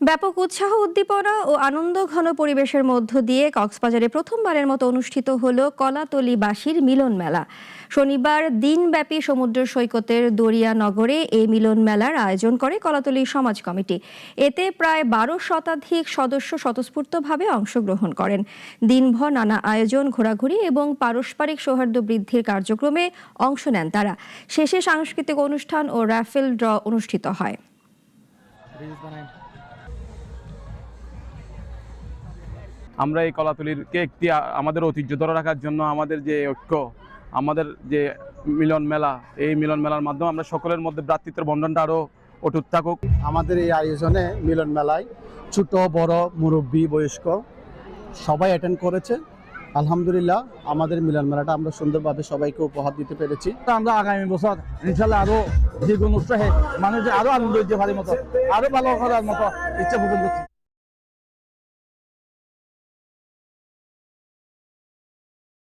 ব্যাপক উৎসাহ উদ্দীপনা ও আনন্দঘন পরিবেশের মধ্য দিয়ে কক্সবাজারে প্রথমবারের মতো অনুষ্ঠিত হলো কলাতলীবাসীর মিলন মেলা। শনিবার দিনব্যাপী সমুদ্র সৈকতের দরিয়া নগরে এই মিলন মেলার আয়োজন করে কলাতলী সমাজ কমিটি। এতে প্রায় ১২ শতাধিক সদস্য স্বতঃস্ফূর্তভাবে অংশগ্রহণ করেন। দিনভর নানা আয়োজন, ঘোরাঘুরি এবং পারস্পরিক সৌহার্দ্য বৃদ্ধির কার্যক্রমে অংশ নেন তারা। শেষে সাংস্কৃতিক অনুষ্ঠান ও র্যাফেল ড্র অনুষ্ঠিত হয়। আমরা এই কলাতলীকে একটি আমাদের ঐতিহ্য ধরে রাখার জন্য আমাদের যে ঐক্য, আমাদের যে মিলন মেলা, এই মিলন মেলার মাধ্যমে আমরা সকলের মধ্যে ভ্রাতৃত্বের বন্ধনটা আরও অটুট থাকুক। আমাদের এই আয়োজনে মিলন মেলায় ছোট বড় মুরব্বী বয়স্ক সবাই অ্যাটেন্ড করেছে। আলহামদুলিল্লাহ আমাদের মিলন মেলাটা আমরা সুন্দরভাবে সবাইকে উপহার দিতে পেরেছি। আমরা আগামী বছর ইনশাল্লাহ আরো দ্বিগুণ উৎসাহে মানুষের আরো আনন্দ দিতে পারি মতো, আরো ভালো করার মতো ইচ্ছা পোষণ করছি।